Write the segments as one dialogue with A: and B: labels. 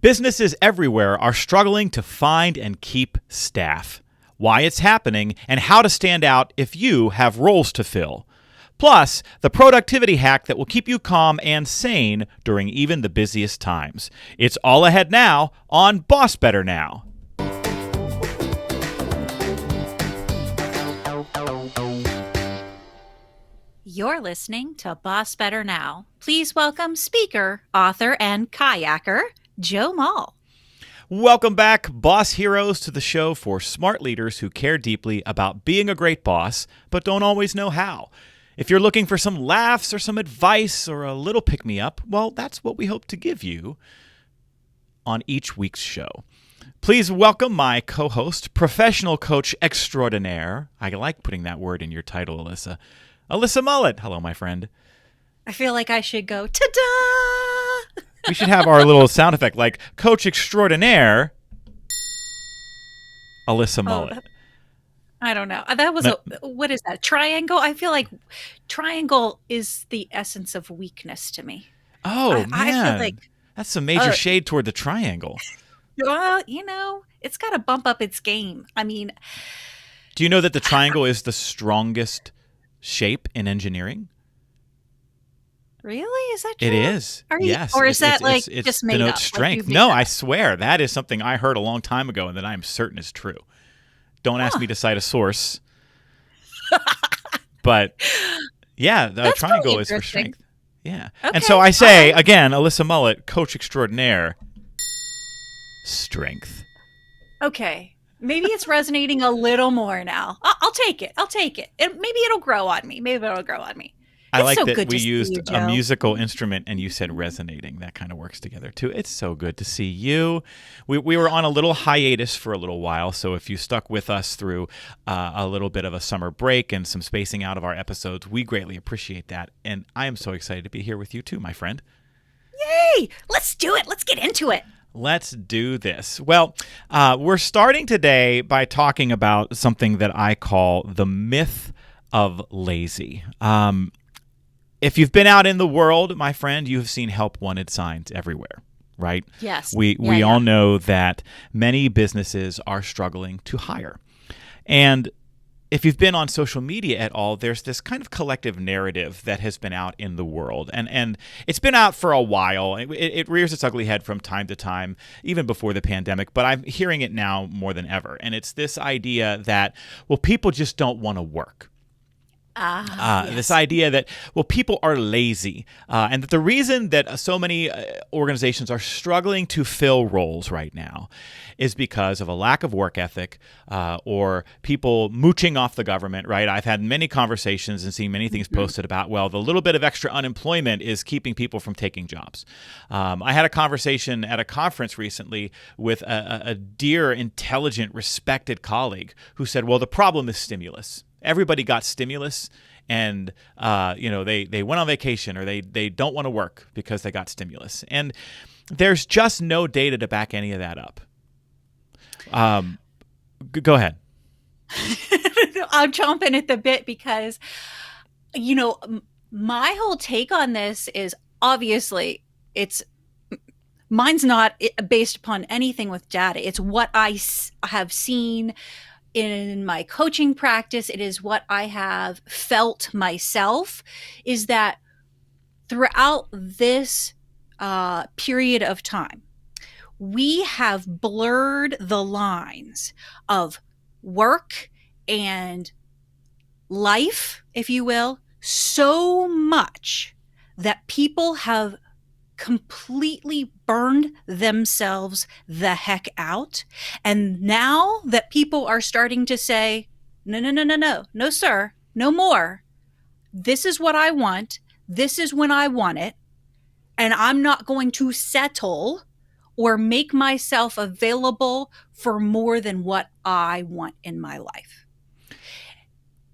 A: Businesses everywhere are struggling to find and keep staff. Why it's happening and how to stand out if you have roles to fill. Plus, the productivity hack that will keep you calm and sane during even the busiest times. It's all ahead now on BossBetter Now.
B: You're listening to BossBetter Now. Please welcome speaker, author, and kayaker, Joe Mull.
A: Welcome back, boss heroes, to the show for smart leaders who care deeply about being a great boss, but don't always know how. If you're looking for some laughs or some advice or a little pick-me-up, well, that's what we hope to give you on each week's show. Please welcome my co-host, professional coach extraordinaire. I like putting that word in your title, Alyssa. Alyssa Mullet. Hello, my friend.
B: I feel like I should go, ta-da!
A: We should have our little sound effect, like Coach Extraordinaire, Alyssa Mullet.
B: I don't know. That was what is that? Triangle? I feel like triangle is the essence of weakness to me.
A: Oh, man.
B: I feel like
A: that's some major shade toward the triangle.
B: Well, it's got to bump up its game. I mean,
A: do you know that the triangle is the strongest shape in engineering?
B: Really? Is that true?
A: It is. Yes.
B: Or is that just made up?
A: Strength. No, I swear. That is something I heard a long time ago and that I'm certain is true. Don't ask me to cite a source. But yeah, the triangle is for strength. Yeah. Okay. And so I say, again, Alyssa Mullet, Coach Extraordinaire, strength.
B: Okay. Maybe it's resonating a little more now. I'll take it. Maybe it'll grow on me.
A: I like so that we used a musical instrument and you said resonating. That kind of works together too. It's so good to see you. We were on a little hiatus for a little while, so if you stuck with us through a little bit of a summer break and some spacing out of our episodes, we greatly appreciate that. And I am so excited to be here with you too, my friend.
B: Yay! Let's do it. Let's get into it.
A: Let's do this. Well, we're starting today by talking about something that I call the myth of lazy. If you've been out in the world, my friend, you have seen help wanted signs everywhere, right?
B: Yes.
A: We all know that many businesses are struggling to hire. And if you've been on social media at all, there's this kind of collective narrative that has been out in the world. And it's been out for a while. It rears its ugly head from time to time, even before the pandemic. But I'm hearing it now more than ever. And it's this idea that, well, people just don't want to work.
B: Yes.
A: This idea that, well, people are lazy, and that the reason that so many organizations are struggling to fill roles right now is because of a lack of work ethic or people mooching off the government, right? I've had many conversations and seen many things posted about, well, the little bit of extra unemployment is keeping people from taking jobs. I had a conversation at a conference recently with a dear, intelligent, respected colleague who said, well, the problem is stimulus. Everybody got stimulus and, they went on vacation or they don't want to work because they got stimulus. And there's just no data to back any of that up. Go ahead.
B: I'll jump in at the bit because, my whole take on this is obviously mine's not based upon anything with data. It's what I have seen in my coaching practice. It is what I have felt myself, is that throughout this period of time, we have blurred the lines of work and life, if you will, so much that people have completely burned themselves the heck out. And now that people are starting to say, no, sir, no more. This is what I want. This is when I want it. And I'm not going to settle or make myself available for more than what I want in my life.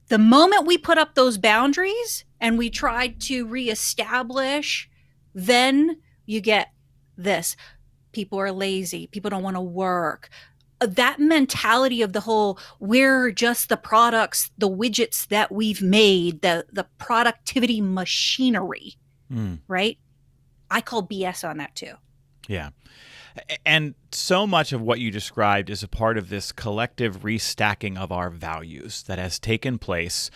B: The moment we put up those boundaries and we tried to reestablish, then you get this. People are lazy. People don't want to work. That mentality of the whole, we're just the products, the widgets that we've made, the productivity machinery, right? I call BS on that too.
A: Yeah. And so much of what you described is a part of this collective restacking of our values that has taken place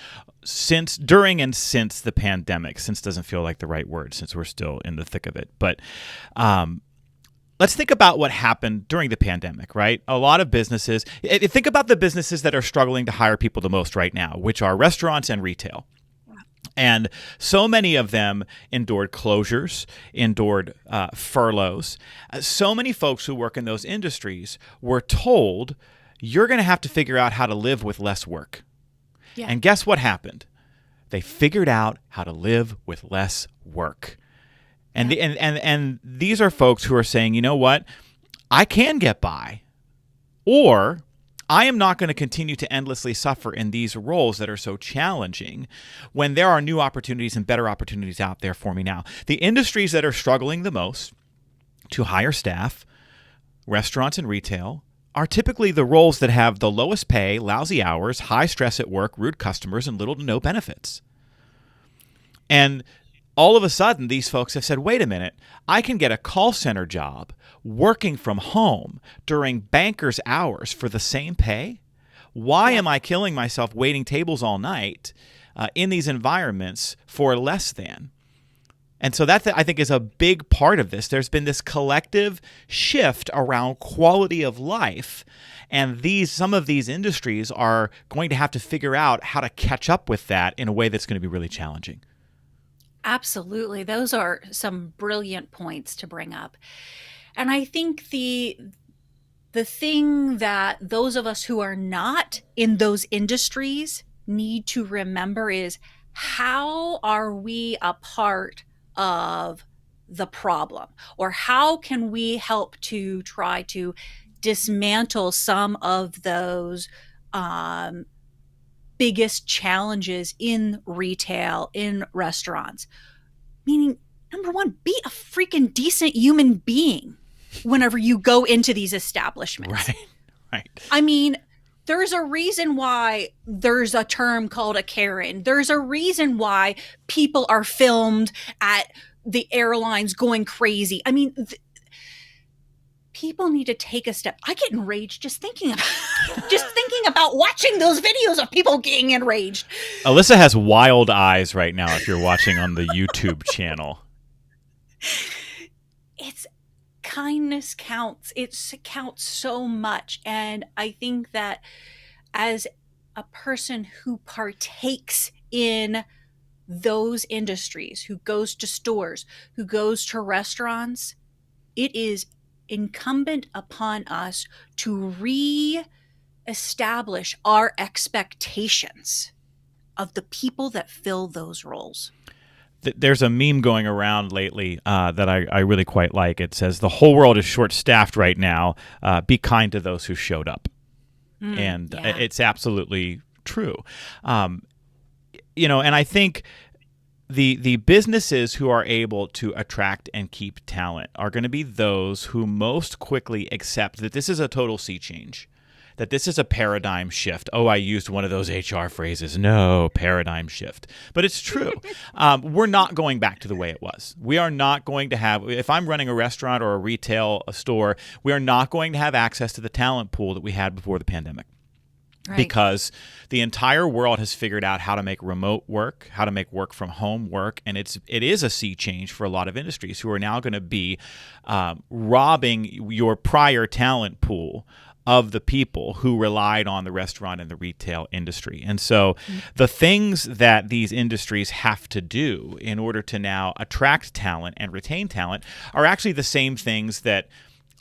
A: during and since the pandemic. Since doesn't feel like the right word since we're still in the thick of it. But let's think about what happened during the pandemic, right? A lot of businesses, think about the businesses that are struggling to hire people the most right now, which are restaurants and retail. And so many of them endured closures, endured furloughs. So many folks who work in those industries were told, you're going to have to figure out how to live with less work.
B: Yeah.
A: And guess what happened? They figured out how to live with less work. And, and these are folks who are saying, you know what? I can get by. Or I am not going to continue to endlessly suffer in these roles that are so challenging when there are new opportunities and better opportunities out there for me now. The industries that are struggling the most to hire staff, restaurants and retail, are typically the roles that have the lowest pay, lousy hours, high stress at work, rude customers, and little to no benefits. And all of a sudden, these folks have said, wait a minute, I can get a call center job working from home during bankers' hours for the same pay? Why am I killing myself waiting tables all night in these environments for less than? And so that, I think, is a big part of this. There's been this collective shift around quality of life, and some of these industries are going to have to figure out how to catch up with that in a way that's going to be really challenging.
B: Absolutely. Those are some brilliant points to bring up. And I think the thing that those of us who are not in those industries need to remember is, how are we a part of the problem? Or how can we help to try to dismantle some of those biggest challenges in retail, in restaurants? Meaning, number one, be a freaking decent human being whenever you go into these establishments.
A: Right.
B: I mean, there's a reason why there's a term called a Karen. There's a reason why people are filmed at the airlines going crazy. I mean, people need to take a step. I get enraged just thinking about watching those videos of people getting enraged.
A: Alyssa has wild eyes right now if you're watching on the YouTube channel.
B: It's kindness counts. It counts so much. And I think that as a person who partakes in those industries, who goes to stores, who goes to restaurants, it is incumbent upon us to re-establish our expectations of the people that fill those roles.
A: There's a meme going around lately that I really quite like. It says, the whole world is short-staffed right now. Be kind to those who showed up. And it's absolutely true. And I think the businesses who are able to attract and keep talent are going to be those who most quickly accept that this is a total sea change, that this is a paradigm shift. Oh, I used one of those HR phrases. No, paradigm shift. But it's true. We're not going back to the way it was. We are not going to have, if I'm running a restaurant or a retail store, we are not going to have access to the talent pool that we had before the pandemic. Right. Because the entire world has figured out how to make remote work, how to make work from home work, and it is a sea change for a lot of industries who are now going to be robbing your prior talent pool of the people who relied on the restaurant and the retail industry. And so the things that these industries have to do in order to now attract talent and retain talent are actually the same things that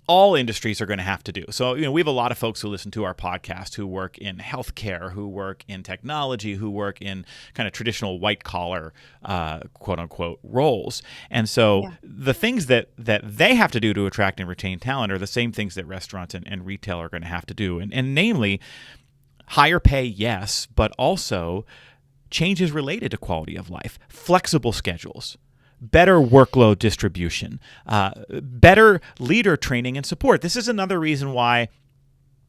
A: all industries are going to have to do. So, we have a lot of folks who listen to our podcast who work in healthcare, who work in technology, who work in kind of traditional white collar, quote unquote, roles. And so the things that they have to do to attract and retain talent are the same things that restaurants and retail are going to have to do. And namely, higher pay, yes, but also changes related to quality of life, flexible schedules, better workload distribution, better leader training and support. This is another reason why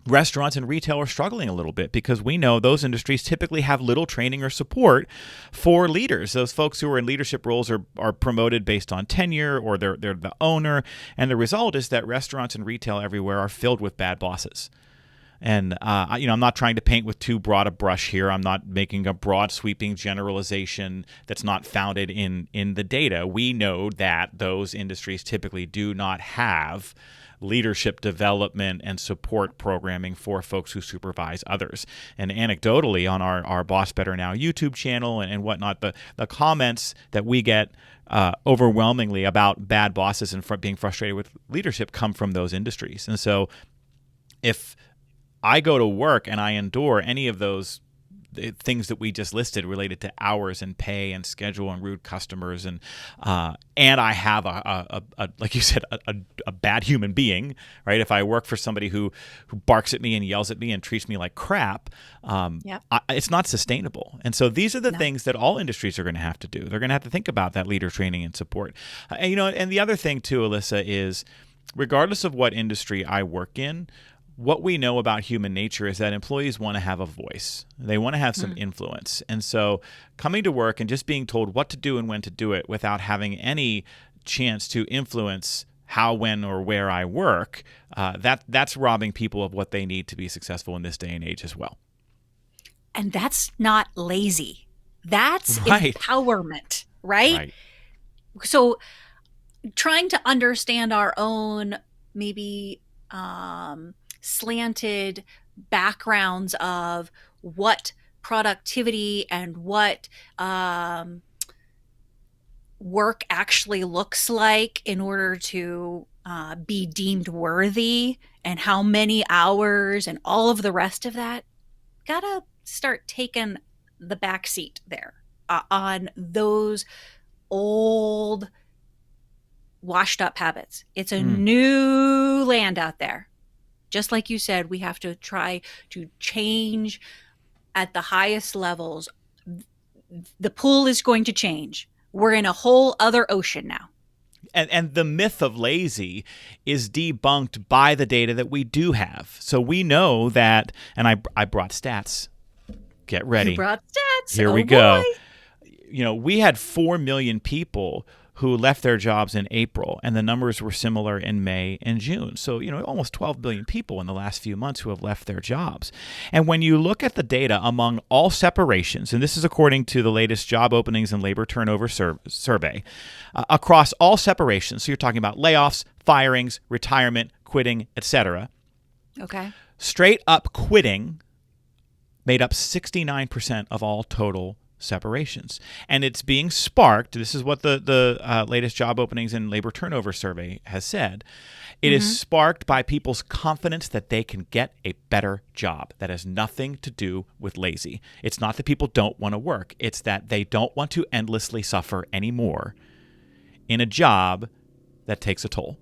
A: restaurants and retail are struggling a little bit because we know those industries typically have little training or support for leaders. Those folks who are in leadership roles are promoted based on tenure, or they're the owner. And the result is that restaurants and retail everywhere are filled with bad bosses. And I'm not trying to paint with too broad a brush here. I'm not making a broad sweeping generalization that's not founded in the data. We know that those industries typically do not have leadership development and support programming for folks who supervise others. And anecdotally, on our BossBetter Now YouTube channel and whatnot, the comments that we get overwhelmingly about bad bosses and being frustrated with leadership come from those industries. And so if I go to work and I endure any of those things that we just listed related to hours and pay and schedule and rude customers, and I have a like you said, a bad human being, right? If I work for somebody who barks at me and yells at me and treats me like crap, it's not sustainable. And so these are the things that all industries are going to have to do. They're going to have to think about that leader training and support. And the other thing too, Alyssa, is regardless of what industry I work in, what we know about human nature is that employees want to have a voice. They want to have some influence. And so coming to work and just being told what to do and when to do it without having any chance to influence how, when, or where I work, that's robbing people of what they need to be successful in this day and age as well.
B: And that's not lazy. That's empowerment, right? So trying to understand our own maybe slanted backgrounds of what productivity and what work actually looks like in order to be deemed worthy, and how many hours and all of the rest of that, gotta start taking the back seat there on those old washed up habits. It's a new land out there. Just like you said, we have to try to change at the highest levels. The pool is going to change. We're in a whole other ocean now.
A: And the myth of lazy is debunked by the data that we do have. So we know that, and I brought stats. Get ready.
B: You brought stats.
A: Here we go. We had 4 million people who left their jobs in April, and the numbers were similar in May and June. So, almost 12 billion people in the last few months who have left their jobs. And when you look at the data among all separations, and this is according to the latest job openings and labor turnover survey, across all separations, so you're talking about layoffs, firings, retirement, quitting, etc.
B: Okay.
A: Straight up quitting made up 69% of all total separations. And it's being sparked. This is what the latest job openings and labor turnover survey has said. It is sparked by people's confidence that they can get a better job. That has nothing to do with lazy. It's not that people don't want to work. It's that they don't want to endlessly suffer anymore in a job that takes a toll.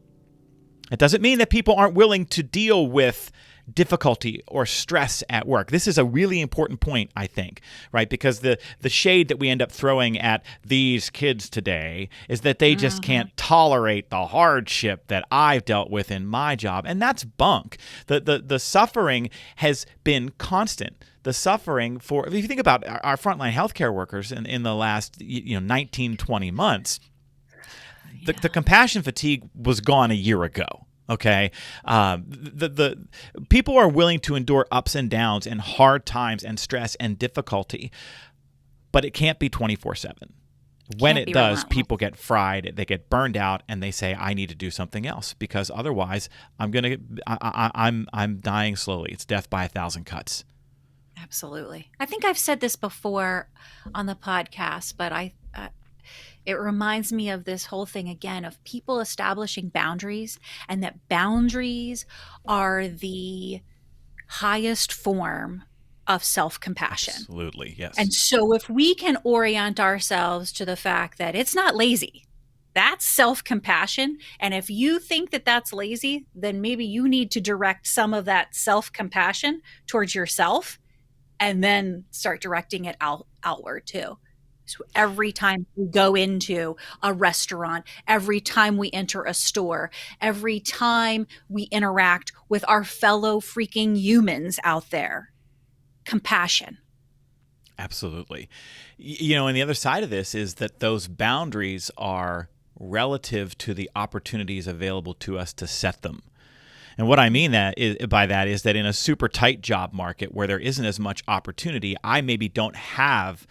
A: It doesn't mean that people aren't willing to deal with difficulty or stress at work. This is a really important point, I think, right? Because the shade that we end up throwing at these kids today is that they just can't tolerate the hardship that I've dealt with in my job. And that's bunk. The suffering has been constant. The suffering for, if you think about our frontline healthcare workers in the last 19, 20 months, the compassion fatigue was gone a year ago. Okay, the people are willing to endure ups and downs and hard times and stress and difficulty, but it can't be 24/7. When it does, people get fried, they get burned out, and they say, "I need to do something else because otherwise, I'm dying slowly. It's death by 1,000 cuts."
B: Absolutely. I think I've said this before on the podcast, but it reminds me of this whole thing again of people establishing boundaries, and that boundaries are the highest form of self-compassion.
A: Absolutely, yes.
B: And so if we can orient ourselves to the fact that it's not lazy, that's self-compassion. And if you think that that's lazy, then maybe you need to direct some of that self-compassion towards yourself and then start directing it outward too. So every time we go into a restaurant, every time we enter a store, every time we interact with our fellow freaking humans out there, compassion.
A: Absolutely. And the other side of this is that those boundaries are relative to the opportunities available to us to set them. And what I mean by that is that in a super tight job market where there isn't as much opportunity, I maybe don't have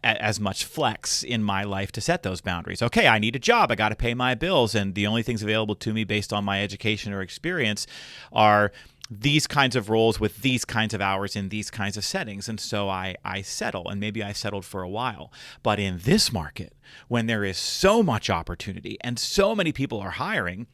A: as much flex in my life to set those boundaries. Okay, I need a job. I got to pay my bills. And the only things available to me based on my education or experience are these kinds of roles with these kinds of hours in these kinds of settings. And so I settle, and maybe I settled for a while. But in this market, when there is so much opportunity and so many people are hiring,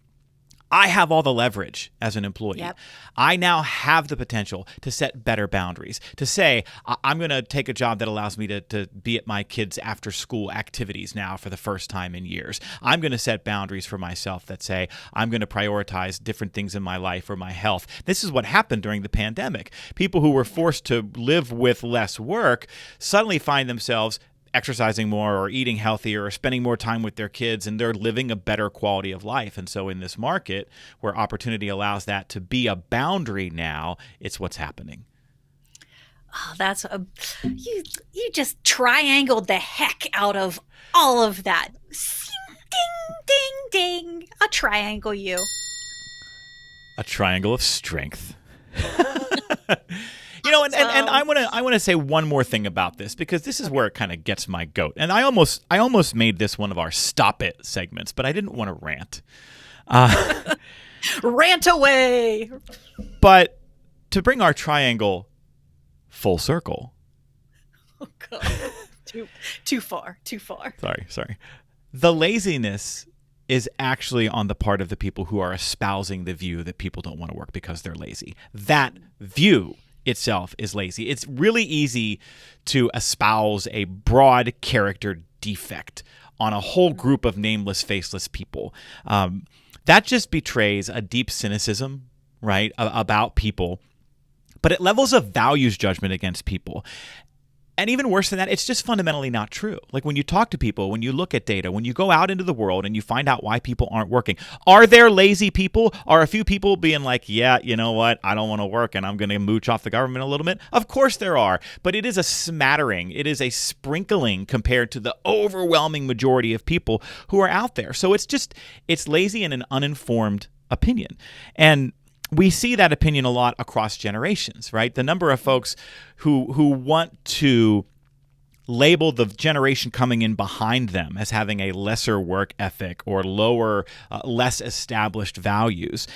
A: I have all the leverage as an employee.
B: Yep.
A: I now have the potential to set better boundaries, to say, I'm going to take a job that allows me to be at my kids' after school activities now for the first time in years. I'm going to set boundaries for myself that say, I'm going to prioritize different things in my life or my health. This is what happened during the pandemic. People who were forced to live with less work suddenly find themselves exercising more or eating healthier or spending more time with their kids, and they're living a better quality of life. And so in this market where opportunity allows that to be a boundary now, it's what's happening.
B: Oh, you just triangled the heck out of all of that. Ding, ding, ding. I'll triangle you.
A: A triangle of strength. And I want to say one more thing about this, because this is where it kind of gets my goat. And I almost made this one of our stop it segments, but I didn't want to rant.
B: Rant away.
A: But to bring our triangle full circle.
B: Oh God. Too far.
A: Sorry. The laziness is actually on the part of the people who are espousing the view that people don't want to work because they're lazy. That view itself is lazy. It's really easy to espouse a broad character defect on a whole group of nameless, faceless people. That just betrays a deep cynicism, right, about people. But it levels a values judgment against people. And even worse than that, it's just fundamentally not true. Like when you talk to people, when you look at data, when you go out into the world and you find out why people aren't working, are there lazy people? Are a few people being like, yeah, you know what, I don't want to work and I'm going to mooch off the government a little bit? Of course there are, but it is a smattering. It is a sprinkling compared to the overwhelming majority of people who are out there. So it's lazy and an uninformed opinion. And we see that opinion a lot across generations, right? The number of folks who want to label the generation coming in behind them as having a lesser work ethic or lower, less established values.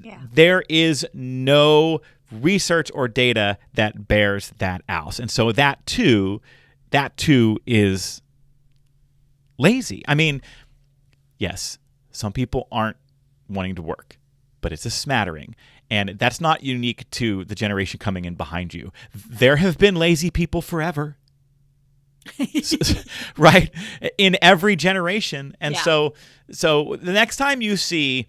A: Yeah. There is no research or data that bears that out. And so that too is lazy. I mean, yes, some people aren't wanting to work, but it's a smattering. And that's not unique to the generation coming in behind you. There have been lazy people forever, right? In every generation. And so the next time you see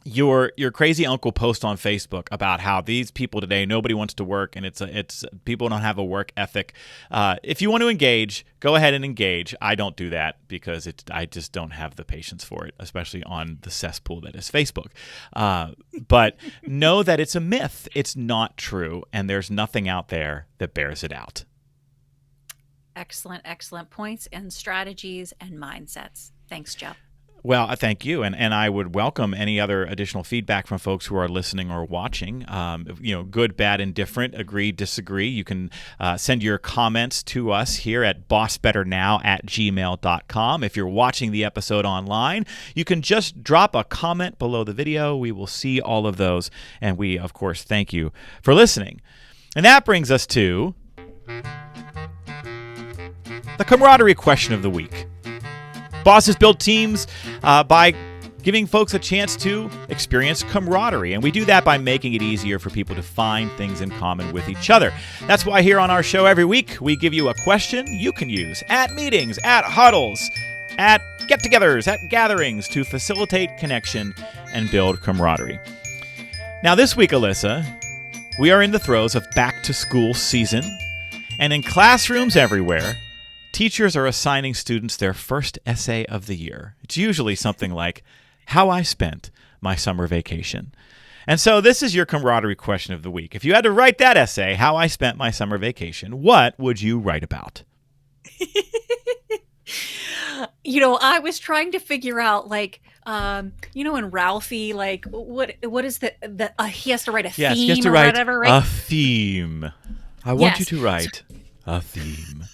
A: your crazy uncle post on Facebook about how these people today, nobody wants to work and it's people don't have a work ethic. If you want to engage, go ahead and engage. I don't do that because I just don't have the patience for it, especially on the cesspool that is Facebook. But know that it's a myth. It's not true, and there's nothing out there that bears it out.
B: Excellent points and strategies and mindsets. Thanks, Joe.
A: Well, thank you, and I would welcome any other additional feedback from folks who are listening or watching. Good, bad, indifferent, agree, disagree. You can send your comments to us here at bossbetternow@gmail.com. If you're watching the episode online, you can just drop a comment below the video. We will see all of those, and we, of course, thank you for listening. And that brings us to the camaraderie question of the week. Bosses build teams by giving folks a chance to experience camaraderie. And we do that by making it easier for people to find things in common with each other. That's why here on our show every week, we give you a question you can use at meetings, at huddles, at get-togethers, at gatherings to facilitate connection and build camaraderie. Now this week, Alyssa, we are in the throes of back-to-school season. And in classrooms everywhere, teachers are assigning students their first essay of the year. It's usually something like, how I spent my summer vacation. And so this is your camaraderie question of the week. If you had to write that essay, how I spent my summer vacation, what would you write about?
B: I was trying to figure out, like, in Ralphie, like, what is the he has to write a
A: Yes,
B: theme
A: he has to
B: or
A: write
B: whatever, right?
A: a theme. I want you to write a theme.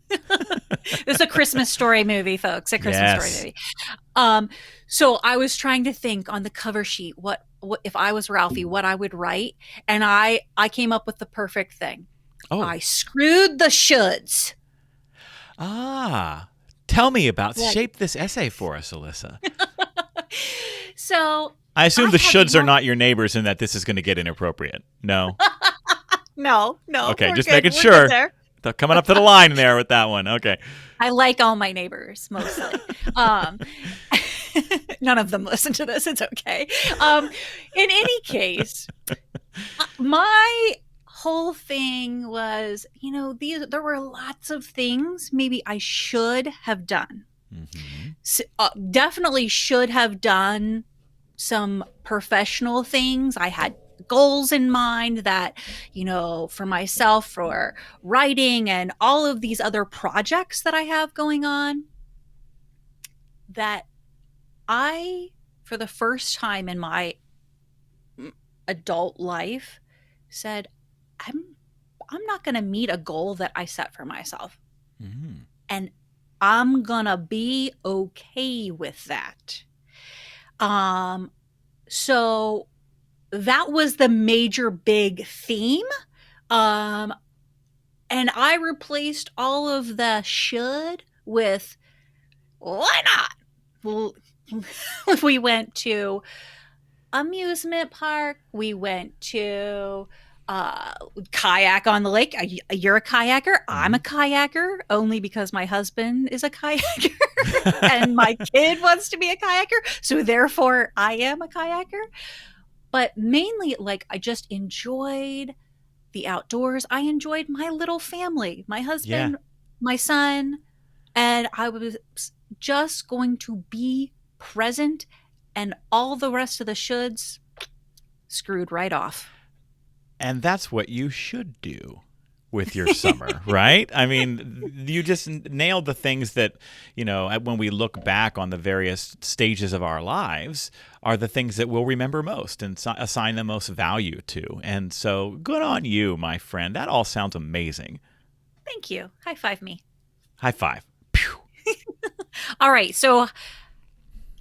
B: This is a Christmas Story movie, folks. A Christmas Story movie. So I was trying to think on the cover sheet, what if I was Ralphie, what I would write, and I came up with the perfect thing.
A: Oh.
B: I screwed the shoulds.
A: Tell me about, shape this essay for us, Alyssa.
B: So
A: I assume the shoulds are not your neighbors and that this is going to get inappropriate. No?
B: No.
A: Okay, just making sure. They're coming up to the line there with that one. Okay.
B: I like all my neighbors, mostly. None of them listen to this. It's okay. In any case, my whole thing was, there were lots of things maybe I should have done. Mm-hmm. So, definitely should have done some professional things. I had goals in mind that, for myself, for writing and all of these other projects that I have going on, that I, for the first time in my adult life, said, I'm not going to meet a goal that I set for myself. Mm-hmm. And I'm going to be okay with that. So that was the major big theme. And I replaced all of the should with why not? Well, we went to amusement park. We went to kayak on the lake. You're a kayaker. I'm a kayaker only because my husband is a kayaker and my kid wants to be a kayaker. So therefore I am a kayaker. But mainly, like, I just enjoyed the outdoors. I enjoyed my little family, my husband, my son, and I was just going to be present, and all the rest of the shoulds screwed right off.
A: And that's what you should do with your summer, right? I mean, you just nailed the things that, when we look back on the various stages of our lives, are the things that we'll remember most and assign the most value to. And so good on you, my friend. That all sounds amazing.
B: Thank you. High five me.
A: High five.
B: All right. So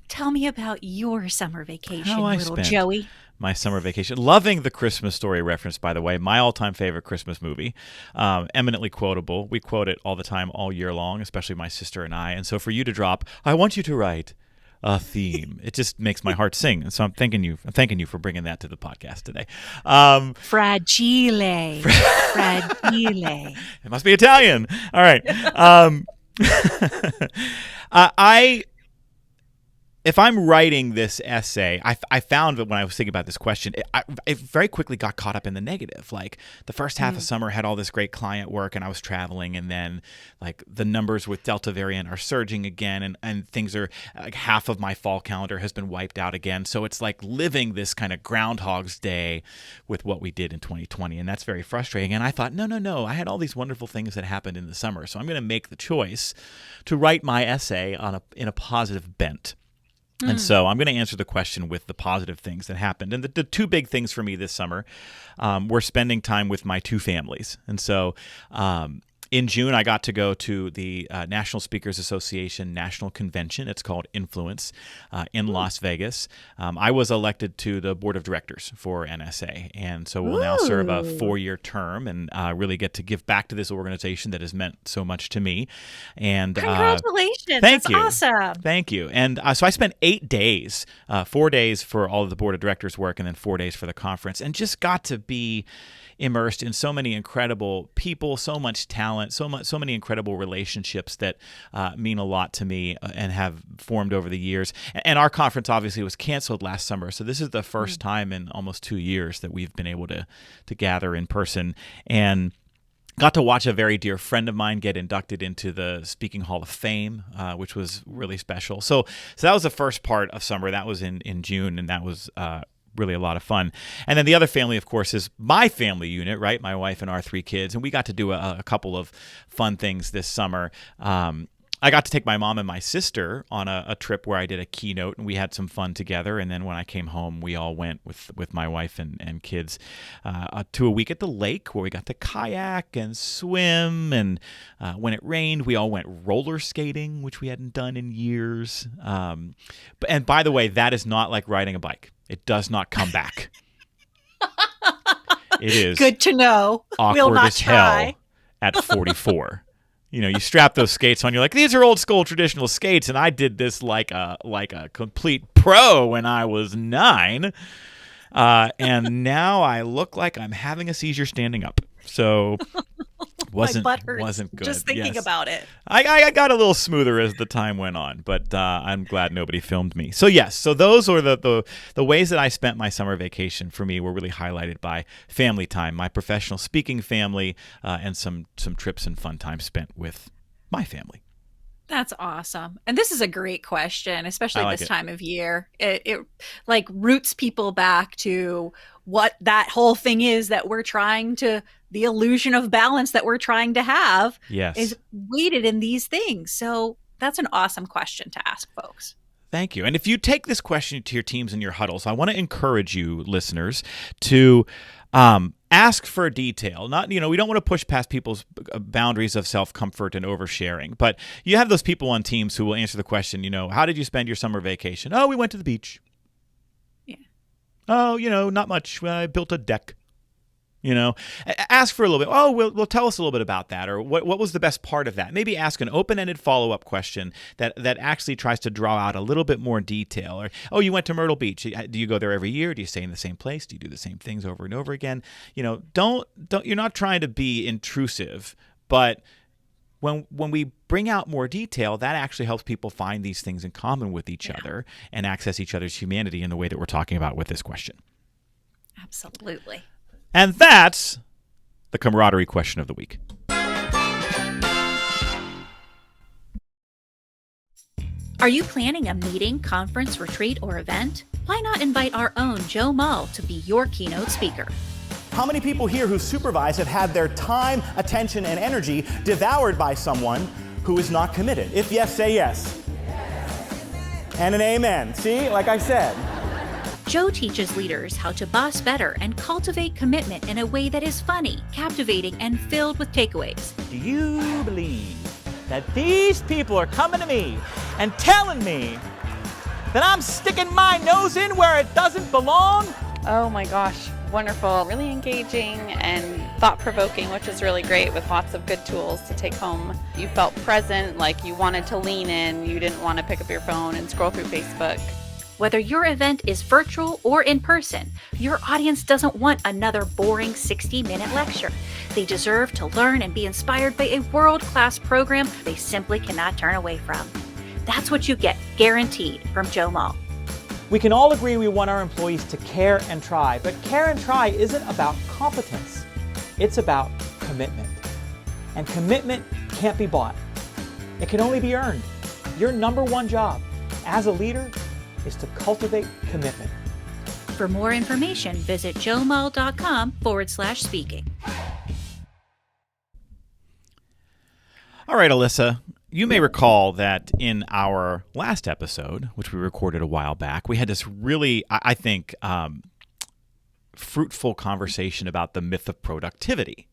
B: tell me about your summer vacation, little Joey.
A: My summer vacation. Loving the Christmas Story reference, by the way. My all-time favorite Christmas movie. Eminently quotable. We quote it all the time, all year long, especially my sister and I. And so for you to drop, I want you to write a theme. It just makes my heart sing. And so I'm thanking you for bringing that to the podcast today.
B: Fragile. Fragile.
A: It must be Italian. All right. If I'm writing this essay, I found that when I was thinking about this question, it very quickly got caught up in the negative. Like the first half of summer had all this great client work and I was traveling, and then like the numbers with Delta variant are surging again, and things are like half of my fall calendar has been wiped out again. So it's like living this kind of Groundhog's Day with what we did in 2020, and that's very frustrating. And I thought, no, I had all these wonderful things that happened in the summer, so I'm going to make the choice to write my essay in a positive bent. And so I'm going to answer the question with the positive things that happened. And the two big things for me this summer were spending time with my two families. And so in June, I got to go to the National Speakers Association National Convention. It's called Influence in Las Vegas. I was elected to the board of directors for NSA, and so we'll now serve a 4-year term and really get to give back to this organization that has meant so much to me. And
B: congratulations!
A: That's
B: awesome.
A: Thank you. And so I spent 8 days, 4 days for all of the board of directors work, and then 4 days for the conference, and just got to be immersed in so many incredible people, so much talent, so many incredible relationships that mean a lot to me and have formed over the years. And our conference obviously was canceled last summer, so this is the first time in almost 2 years that we've been able to gather in person. And Got to watch a very dear friend of mine get inducted into the Speaking Hall of Fame, which was really special. So that was the first part of summer. That was in June, and that was really a lot of fun. And then the other family, of course, is my family unit, right? My wife and our 3 kids. And we got to do a couple of fun things this summer. I got to take my mom and my sister on a trip where I did a keynote, and we had some fun together. And then when I came home, we all went with my wife and kids to a week at the lake where we got to kayak and swim. And when it rained, we all went roller skating, which we hadn't done in years. And by the way, that is not like riding a bike. It does not come back. It is
B: good to know.
A: Awkward
B: We'll not
A: as hell
B: try.
A: at 44. You strap those skates on. You're like, these are old school traditional skates, and I did this like a complete pro when I was 9, and now I look like I'm having a seizure standing up. So
B: My butt hurts
A: wasn't good.
B: just thinking about it.
A: I got a little smoother as the time went on, but I'm glad nobody filmed me. So yes, so those are the ways that I spent my summer vacation. For me, were really highlighted by family time, my professional speaking family, and some trips and fun time spent with my family.
B: That's awesome. And this is a great question, especially
A: I like
B: this
A: it.
B: time of year. It like roots people back to what that whole thing is that we're trying to, the illusion of balance that we're trying to have
A: Yes.
B: is weighted in these things. So that's an awesome question to ask folks.
A: Thank you. And if you take this question to your teams and your huddles, I want to encourage you, listeners, to ask for detail. Not, we don't want to push past people's boundaries of self-comfort and oversharing. But you have those people on teams who will answer the question, how did you spend your summer vacation? Oh, we went to the beach.
B: Yeah.
A: Oh, not much. I built a deck. Ask for a little bit. Oh, well, tell us a little bit about that, or what was the best part of that? Maybe ask an open-ended follow-up question that actually tries to draw out a little bit more detail. Or, oh, you went to Myrtle Beach. Do you go there every year? Do you stay in the same place? Do you do the same things over and over again? Don't. You're not trying to be intrusive, but when we bring out more detail, that actually helps people find these things in common with each other and access each other's humanity in the way that we're talking about with this question.
B: Absolutely.
A: And that's the camaraderie question of the week.
B: Are you planning a meeting, conference, retreat, or event? Why not invite our own Joe Mull to be your keynote speaker?
C: How many people here who supervise have had their time, attention, and energy devoured by someone who is not committed? If yes, say yes. And an amen. See, like I said.
B: Joe teaches leaders how to boss better and cultivate commitment in a way that is funny, captivating, and filled with takeaways.
C: Do you believe that these people are coming to me and telling me that I'm sticking my nose in where it doesn't belong?
D: Oh my gosh, wonderful. Really engaging and thought-provoking, which is really great, with lots of good tools to take home. You felt present, like you wanted to lean in, you didn't want to pick up your phone and scroll through Facebook.
B: Whether your event is virtual or in person, your audience doesn't want another boring 60-minute lecture. They deserve to learn and be inspired by a world-class program they simply cannot turn away from. That's what you get, guaranteed, from Joe Mull.
C: We can all agree we want our employees to care and try, but care and try isn't about competence. It's about commitment. And commitment can't be bought. It can only be earned. Your number one job as a leader is to cultivate commitment.
B: For more information, visit joemull.com/speaking.
A: All right, Alyssa, you may recall that in our last episode, which we recorded a while back, we had this really, I think, fruitful conversation about the myth of productivity.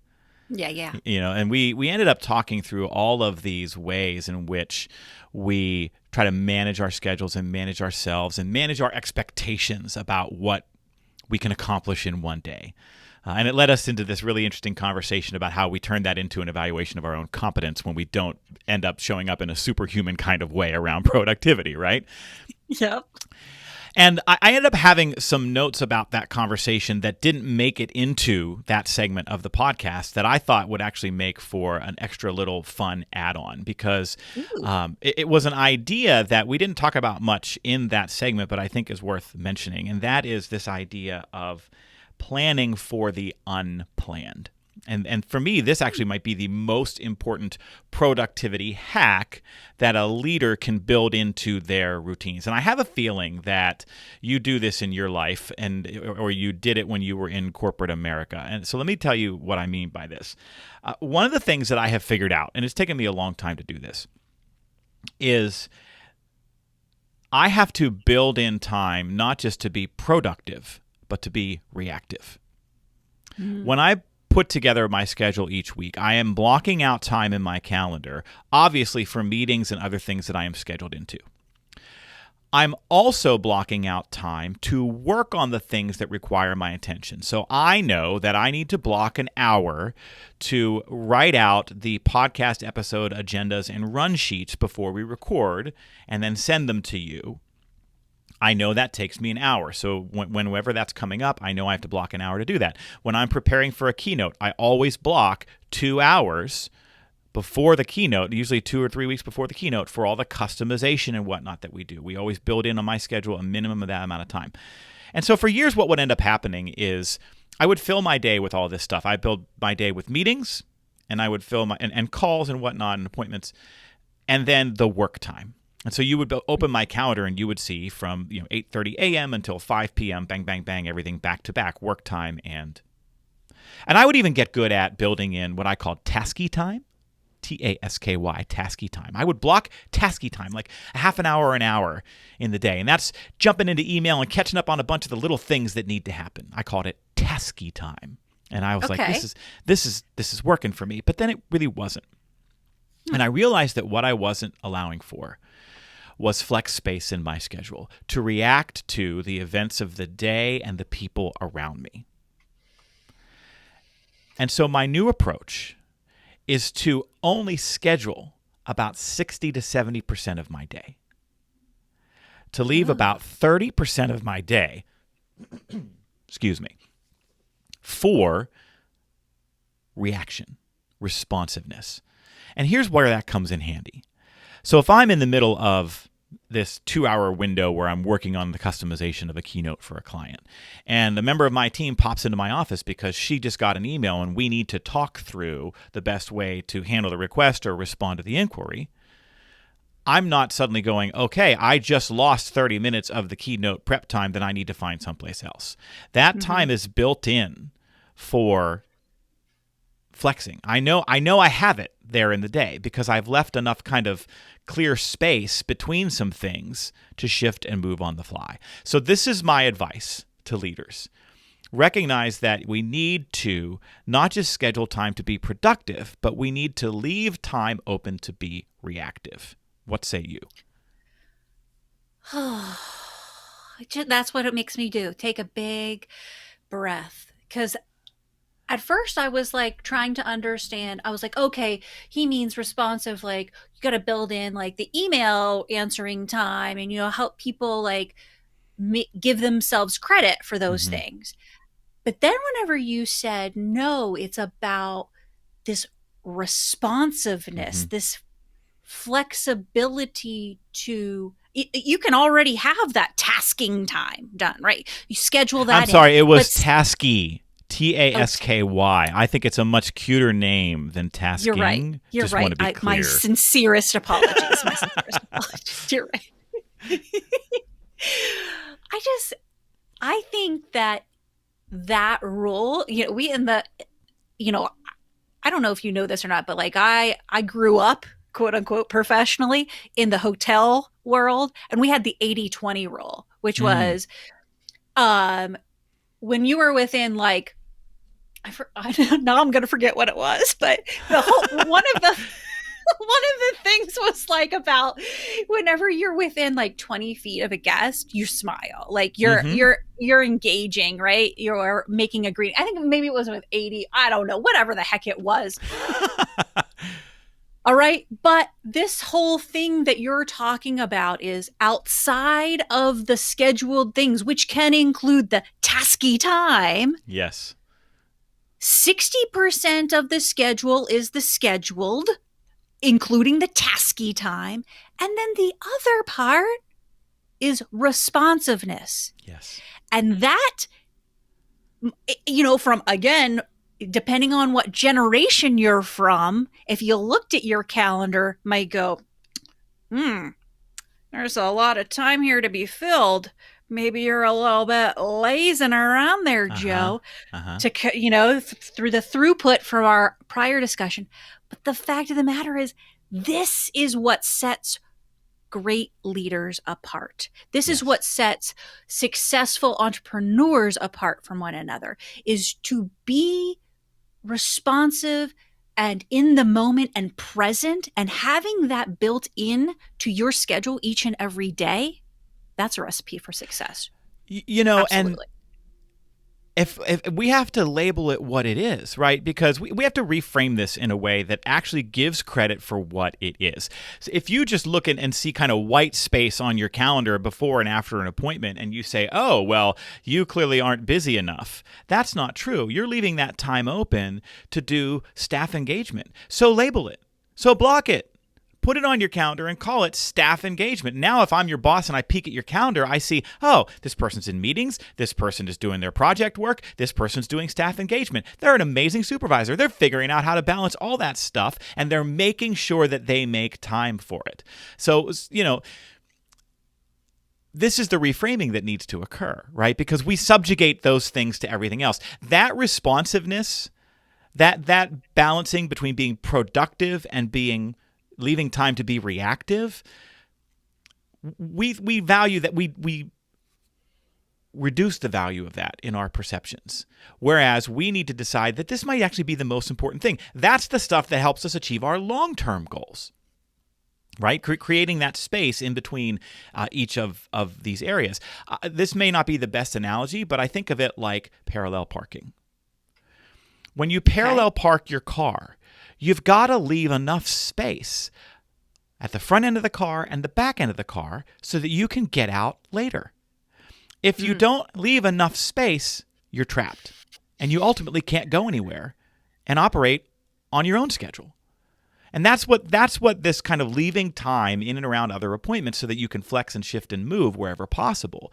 B: Yeah.
A: And we ended up talking through all of these ways in which we try to manage our schedules and manage ourselves and manage our expectations about what we can accomplish in one day. And it led us into this really interesting conversation about how we turn that into an evaluation of our own competence when we don't end up showing up in a superhuman kind of way around productivity, right?
B: Yep.
A: And I ended up having some notes about that conversation that didn't make it into that segment of the podcast that I thought would actually make for an extra little fun add-on, because it was an idea that we didn't talk about much in that segment, but I think is worth mentioning. And that is this idea of planning for the unplanned. And for me, this actually might be the most important productivity hack that a leader can build into their routines. And I have a feeling that you do this in your life, or you did it when you were in corporate America. And so let me tell you what I mean by this. One of the things that I have figured out, and it's taken me a long time to do this, is I have to build in time not just to be productive, but to be reactive. When I put together my schedule each week, I am blocking out time in my calendar, obviously for meetings and other things that I am scheduled into. I'm also blocking out time to work on the things that require my attention. So I know that I need to block an hour to write out the podcast episode agendas and run sheets before we record and then send them to you. I know that takes me an hour. So whenever that's coming up, I know I have to block an hour to do that. When I'm preparing for a keynote, I always block 2 hours before the keynote, usually 2 or 3 weeks before the keynote, for all the customization and whatnot that we do. We always build in on my schedule a minimum of that amount of time. And so for years, what would end up happening is I would fill my day with all this stuff. I build my day with meetings, and I would fill my and calls and whatnot and appointments, and then the work time. And so you would open my calendar and you would see from 8:30 a.m. until 5 p.m., bang, bang, bang, everything back to back, work time. And I would even get good at building in what I call tasky time, Tasky, tasky time. I would block tasky time, like a half an hour or an hour in the day. And that's jumping into email and catching up on a bunch of the little things that need to happen. I called it tasky time. And I was like, this is working for me. But then it really wasn't. And I realized that what I wasn't allowing for was flex space in my schedule to react to the events of the day and the people around me. And so my new approach is to only schedule about 60 to 70% of my day, to leave about 30% of my day, for reaction, responsiveness. And here's where that comes in handy. So if I'm in the middle of this 2-hour window where I'm working on the customization of a keynote for a client, and a member of my team pops into my office because she just got an email and we need to talk through the best way to handle the request or respond to the inquiry, I'm not suddenly going, okay, I just lost 30 minutes of the keynote prep time, then I need to find someplace else. That time is built in for flexing. I know I have it there in the day because I've left enough kind of clear space between some things to shift and move on the fly. So this is my advice to leaders. Recognize that we need to not just schedule time to be productive, but we need to leave time open to be reactive. What say you?
B: That's what it makes me do. Take a big breath. Because at first I was like trying to understand. I was like, okay, he means responsive. Like you got to build in like the email answering time and, help people like give themselves credit for those things. But then whenever you said, no, it's about this responsiveness, this flexibility to, you can already have that tasking time done, right? You schedule that.
A: I'm sorry, it was tasky. Tasky. I think it's a much cuter name than tasking.
B: You're right.
A: Just want to be clear.
B: My sincerest apologies. You're right. I think that role, I don't know if you know this or not, but like I grew up, quote unquote, professionally in the hotel world. And we had the 80-20 rule, which was when you were within like, now I'm going to forget what it was, but one of the things was like about whenever you're within like 20 feet of a guest, you smile, like you're engaging, right? You're making a greeting. I think maybe it was with 80. I don't know, whatever the heck it was. All right. But this whole thing that you're talking about is outside of the scheduled things, which can include the tasky time.
A: Yes.
B: 60% of the schedule is the scheduled, including the tasky time. And then the other part is responsiveness.
A: Yes.
B: And that, from, again, depending on what generation you're from, if you looked at your calendar, might go, there's a lot of time here to be filled. Maybe you're a little bit lazing around there, Joe, through the throughput from our prior discussion. But the fact of the matter is, this is what sets great leaders apart. This is what sets successful entrepreneurs apart from one another, is to be responsive and in the moment and present, and having that built in to your schedule each and every day. That's a recipe for success.
A: Absolutely.
B: And
A: if we have to label it what it is, right? Because we have to reframe this in a way that actually gives credit for what it is. So if you just look and see kind of white space on your calendar before and after an appointment, and you say, oh, well, you clearly aren't busy enough. That's not true. You're leaving that time open to do staff engagement. So label it. So block it. Put it on your calendar and call it staff engagement. Now, if I'm your boss and I peek at your calendar, I see, oh, this person's in meetings. This person is doing their project work. This person's doing staff engagement. They're an amazing supervisor. They're figuring out how to balance all that stuff, and they're making sure that they make time for it. So, this is the reframing that needs to occur, right? Because we subjugate those things to everything else. That responsiveness, that balancing between being productive and leaving time to be reactive, we value that. We reduce the value of that in our perceptions. Whereas we need to decide that this might actually be the most important thing. That's the stuff that helps us achieve our long-term goals, right? Creating that space in between each of these areas. This may not be the best analogy, but I think of it like parallel parking. When you parallel park your car, you've got to leave enough space at the front end of the car and the back end of the car so that you can get out later. If you don't leave enough space, you're trapped, and you ultimately can't go anywhere and operate on your own schedule. And that's what this kind of leaving time in and around other appointments so that you can flex and shift and move wherever possible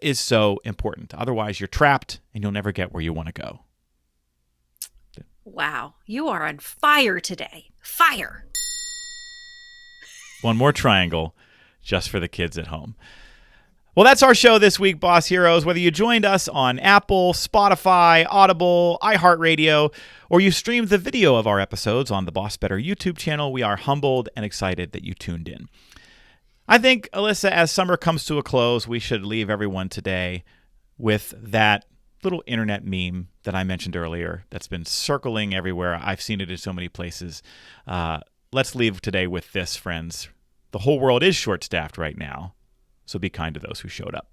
A: is so important. Otherwise, you're trapped and you'll never get where you want to go.
B: Wow, you are on fire today. Fire.
A: One more triangle just for the kids at home. Well, that's our show this week, Boss Heroes. Whether you joined us on Apple, Spotify, Audible, iHeartRadio, or you streamed the video of our episodes on the BossBetter YouTube channel, we are humbled and excited that you tuned in. I think, Alyssa, as summer comes to a close, we should leave everyone today with that little internet meme that I mentioned earlier that's been circling everywhere. I've seen it in so many places. Let's leave today with this, friends. The whole world is short-staffed right now, so be kind to those who showed up.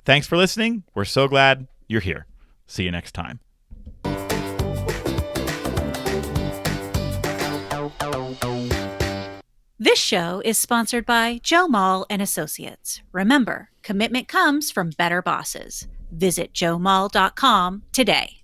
A: Thanks for listening. We're so glad you're here. See you next time.
B: This show is sponsored by Joe Mull and Associates. Remember, commitment comes from better bosses. Visit joemull.com today.